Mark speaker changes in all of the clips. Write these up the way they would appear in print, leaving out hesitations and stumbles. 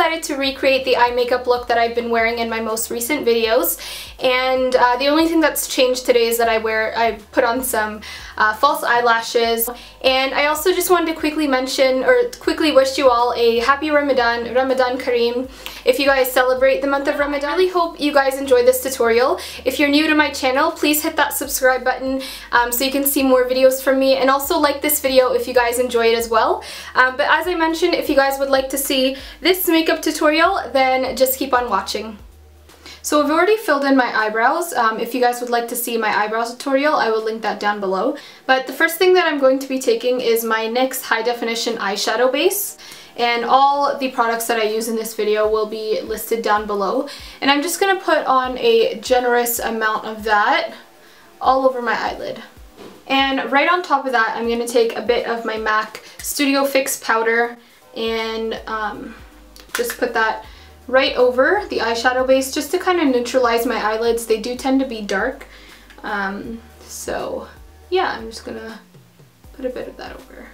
Speaker 1: decided to recreate the eye makeup look that I've been wearing in my most recent videos, and the only thing that's changed today is that I put on some false eyelashes. And I also just wanted to quickly mention, or quickly wish you all a happy Ramadan, Ramadan Kareem, if you guys celebrate the month of Ramadan. I really hope you guys enjoy this tutorial. If you're new to my channel, please hit that subscribe button so you can see more videos from me, and also like this video if you guys enjoy it as well. But as I mentioned, if you guys would like to see this makeup tutorial, then just keep on watching. So I've already filled in my eyebrows. If you guys would like to see my eyebrows tutorial, I will link that down below. But the first thing that I'm going to be taking is my NYX High Definition Eyeshadow Base. And all the products that I use in this video will be listed down below. And I'm just going to put on a generous amount of that all over my eyelid. And right on top of that, I'm going to take a bit of my MAC Studio Fix powder and just put that right over the eyeshadow base just to kind of neutralize my eyelids. They do tend to be dark. So yeah, I'm just going to put a bit of that over.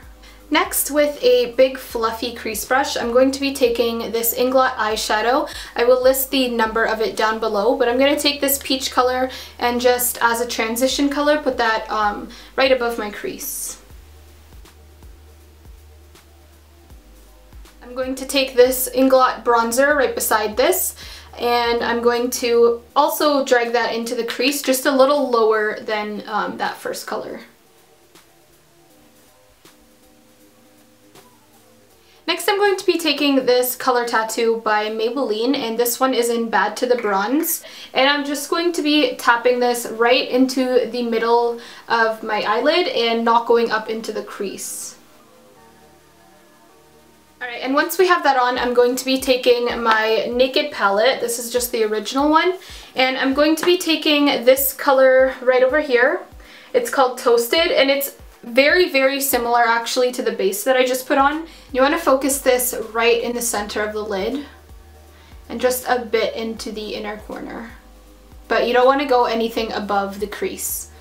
Speaker 1: Next, with a big fluffy crease brush, I'm going to be taking this INGLOT eyeshadow. I will list the number of it down below, but I'm going to take this peach color and just as a transition color put that right above my crease. I'm going to take this INGLOT Bronzer right beside this, and I'm going to also drag that into the crease just a little lower than that first color. Next, I'm going to be taking this Color Tattoo by Maybelline, and this one is in Bad to the Bronze. And I'm just going to be tapping this right into the middle of my eyelid and not going up into the crease. Alright, and once we have that on, I'm going to be taking my Naked palette. This is just the original one. And I'm going to be taking this color right over here. It's called Toasted, and it's very, very similar actually to the base that I just put on. You want to focus this right in the center of the lid and just a bit into the inner corner. But you don't want to go anything above the crease.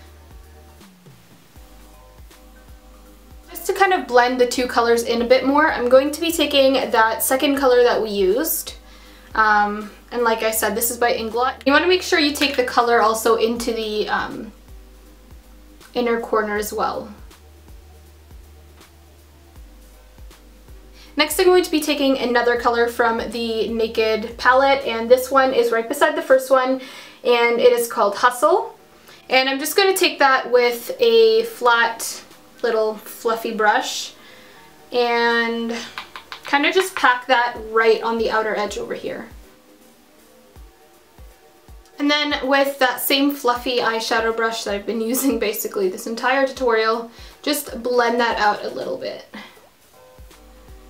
Speaker 1: Just to kind of blend the two colors in a bit more, I'm going to be taking that second color that we used. And like I said, this is by INGLOT. You want to make sure you take the color also into the inner corner as well. Next, I'm going to be taking another color from the Naked palette, and this one is right beside the first one, and it is called Hustle. And I'm just going to take that with a flat little fluffy brush and kind of just pack that right on the outer edge over here. And then with that same fluffy eyeshadow brush that I've been using basically this entire tutorial, just blend that out a little bit,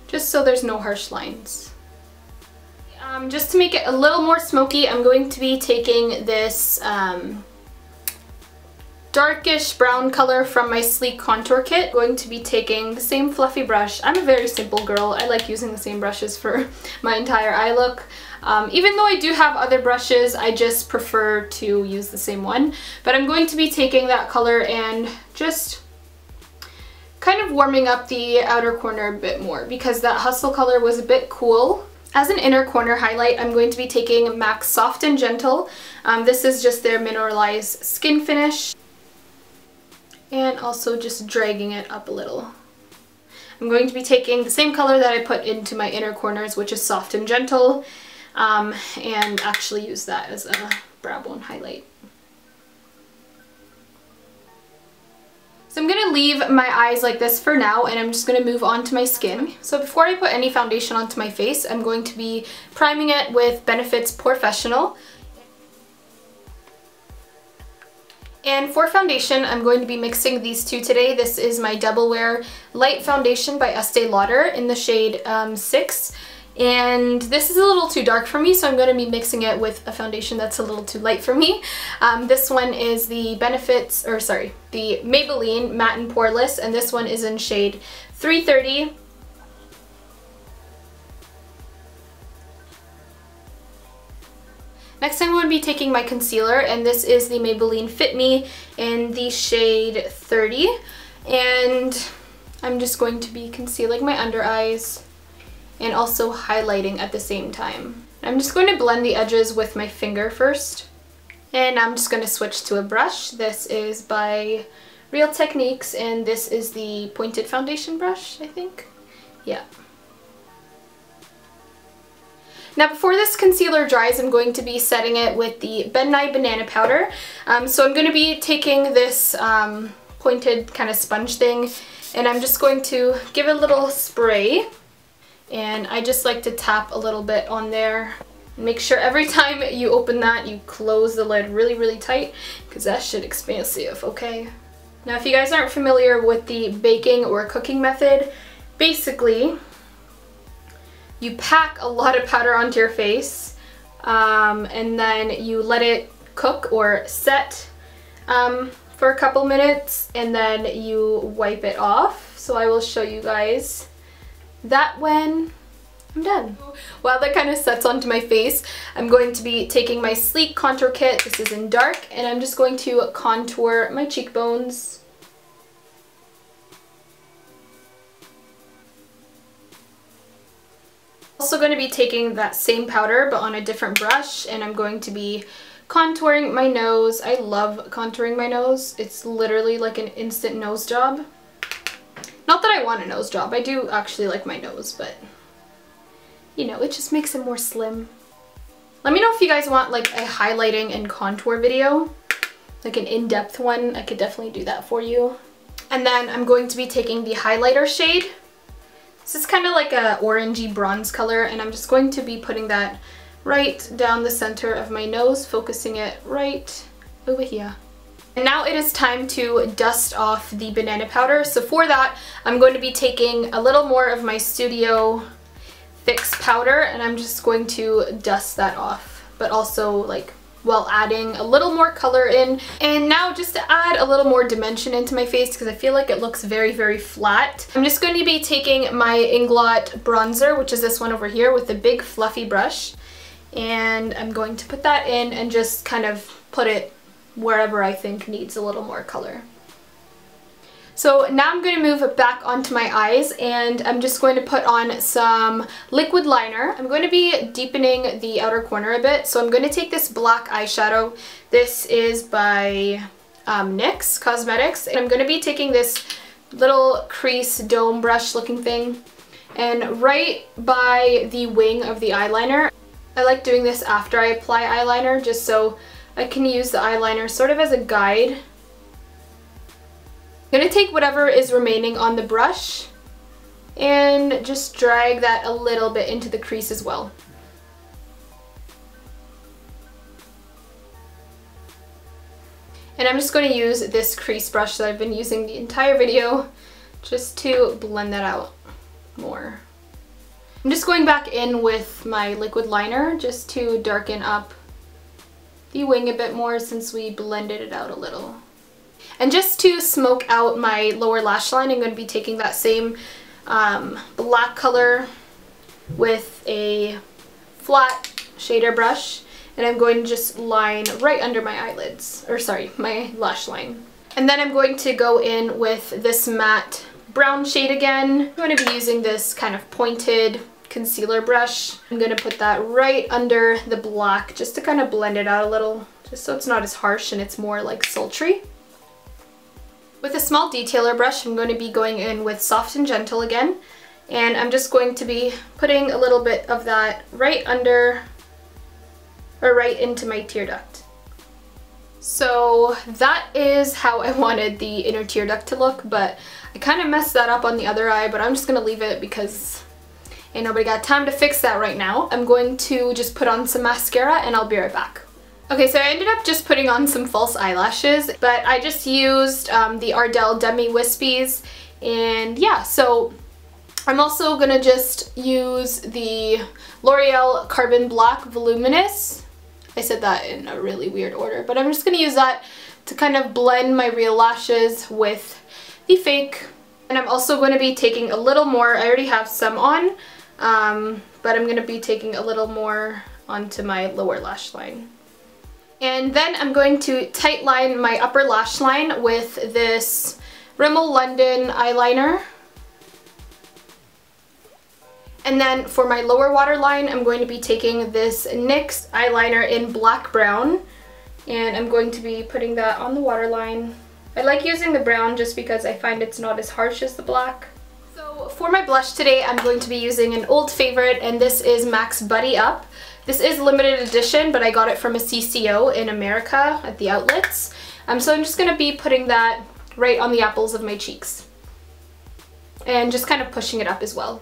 Speaker 1: just so there's no harsh lines. Just to make it a little more smoky, I'm going to be taking this darkish brown color from my Sleek Contour Kit. I'm going to be taking the same fluffy brush. I'm a very simple girl. I like using the same brushes for my entire eye look. Even though I do have other brushes, I just prefer to use the same one. But I'm going to be taking that color and just kind of warming up the outer corner a bit more because that Hustle color was a bit cool. As an inner corner highlight, I'm going to be taking MAC Soft and Gentle. This is just their Mineralized Skin Finish. And also just dragging it up a little. I'm going to be taking the same color that I put into my inner corners, which is Soft and Gentle, and actually use that as a brow bone highlight. So I'm going to leave my eyes like this for now, and I'm just going to move on to my skin. So before I put any foundation onto my face, I'm going to be priming it with Benefit's Professional. And for foundation, I'm going to be mixing these two today. This is my Double Wear Light Foundation by Estee Lauder in the shade 6. And this is a little too dark for me, so I'm going to be mixing it with a foundation that's a little too light for me. This one is the the Maybelline Matte and Poreless, and this one is in shade 330. Next, I'm going to be taking my concealer, and this is the Maybelline Fit Me in the shade 30. And I'm just going to be concealing my under eyes and also highlighting at the same time. I'm just going to blend the edges with my finger first. And I'm just going to switch to a brush. This is by Real Techniques, and this is the pointed foundation brush, I think. Yeah. Now before this concealer dries, I'm going to be setting it with the Ben Nye Banana Powder. So I'm going to be taking this pointed kind of sponge thing, and I'm just going to give it a little spray. And I just like to tap a little bit on there. Make sure every time you open that, you close the lid really, really tight, because that shit expensive, okay? Now if you guys aren't familiar with the baking or cooking method, basically, you pack a lot of powder onto your face, and then you let it cook or set for a couple minutes, and then you wipe it off. So I will show you guys that when I'm done. While that kind of sets onto my face, I'm going to be taking my Sleek Contour Kit. This is in dark, and I'm just going to contour my cheekbones. Also going to be taking that same powder but on a different brush, and I'm going to be contouring my nose. I love contouring my nose. It's literally like an instant nose job. Not that I want a nose job. I do actually like my nose, but you know, it just makes it more slim. Let me know if you guys want like a highlighting and contour video, like an in-depth one. I could definitely do that for you. And then I'm going to be taking the highlighter shade. This is kind of like a orangey bronze color, and I'm just going to be putting that right down the center of my nose, focusing it right over here. And now it is time to dust off the banana powder. So for that, I'm going to be taking a little more of my Studio Fix powder, and I'm just going to dust that off, but also like while adding a little more color in. And now just to add a little more dimension into my face, because I feel like it looks very, very flat, I'm just going to be taking my INGLOT Bronzer, which is this one over here, with a big fluffy brush. And I'm going to put that in and just kind of put it wherever I think needs a little more color. So now I'm going to move back onto my eyes, and I'm just going to put on some liquid liner. I'm going to be deepening the outer corner a bit, so I'm going to take this black eyeshadow. This is by NYX Cosmetics, and I'm going to be taking this little crease dome brush looking thing, and right by the wing of the eyeliner. I like doing this after I apply eyeliner, just so I can use the eyeliner sort of as a guide. I'm going to take whatever is remaining on the brush and just drag that a little bit into the crease as well. And I'm just going to use this crease brush that I've been using the entire video just to blend that out more. I'm just going back in with my liquid liner just to darken up the wing a bit more since we blended it out a little. And just to smoke out my lower lash line, I'm going to be taking that same black color with a flat shader brush, and I'm going to just line right under my eyelids, or sorry, my lash line. And then I'm going to go in with this matte brown shade again. I'm going to be using this kind of pointed concealer brush. I'm going to put that right under the black just to kind of blend it out a little, just so it's not as harsh and it's more like sultry. With a small detailer brush, I'm going to be going in with Soft and Gentle again, and I'm just going to be putting a little bit of that right under, or right into my tear duct. So that is how I wanted the inner tear duct to look, but I kind of messed that up on the other eye, but I'm just going to leave it because ain't nobody got time to fix that right now. I'm going to just put on some mascara and I'll be right back. Okay, so I ended up just putting on some false eyelashes, but I just used the Ardell Demi Wispies, and yeah, so I'm also gonna just use the L'Oreal Carbon Black Voluminous. I said that in a really weird order, but I'm just gonna use that to kind of blend my real lashes with the fake. And I'm also going to be taking a little more, I already have some on, but I'm going to be taking a little more onto my lower lash line. And then I'm going to tightline my upper lash line with this Rimmel London eyeliner. And then for my lower waterline, I'm going to be taking this NYX eyeliner in black brown, and I'm going to be putting that on the waterline. I like using the brown just because I find it's not as harsh as the black. So for my blush today, I'm going to be using an old favorite, and this is MAC's Buddy Up. This is limited edition, but I got it from a CCO in America at the outlets. So I'm just going to be putting that right on the apples of my cheeks. And just kind of pushing it up as well.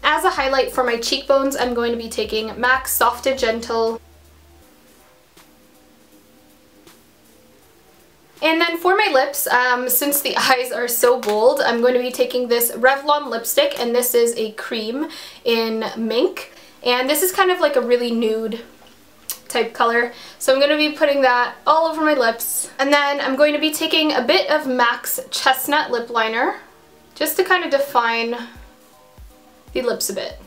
Speaker 1: As a highlight for my cheekbones, I'm going to be taking MAC's Soft and Gentle. And then for my lips, since the eyes are so bold, I'm going to be taking this Revlon lipstick, and this is a cream in Mink. And this is kind of like a really nude type color. So I'm going to be putting that all over my lips. And then I'm going to be taking a bit of MAC's Chestnut lip liner, just to kind of define the lips a bit.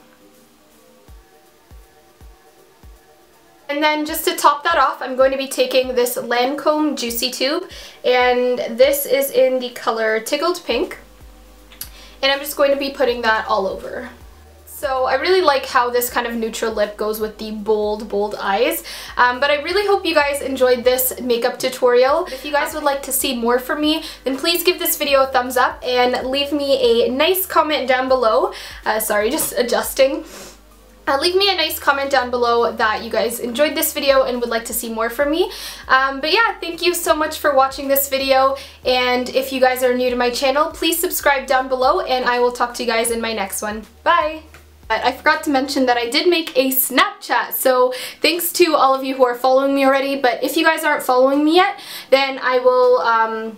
Speaker 1: And then just to top that off, I'm going to be taking this Lancome Juicy Tube, and this is in the color Tickled Pink, and I'm just going to be putting that all over. So I really like how this kind of neutral lip goes with the bold eyes, but I really hope you guys enjoyed this makeup tutorial. If you guys would like to see more from me, then please give this video a thumbs up and leave me a nice comment down below. Sorry, just adjusting. Leave me a nice comment down below that you guys enjoyed this video and would like to see more from me. But yeah, thank you so much for watching this video, and if you guys are new to my channel, please subscribe down below, and I will talk to you guys in my next one. Bye! I forgot to mention that I did make a Snapchat, so thanks to all of you who are following me already, but if you guys aren't following me yet, then I will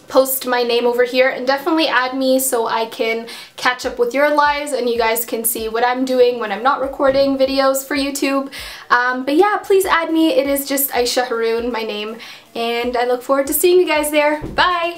Speaker 1: post my name over here, and definitely add me so I can catch up with your lives and you guys can see what I'm doing when I'm not recording videos for YouTube. But yeah, please add me. It is just Aysha Haroon, my name, and I look forward to seeing you guys there. Bye!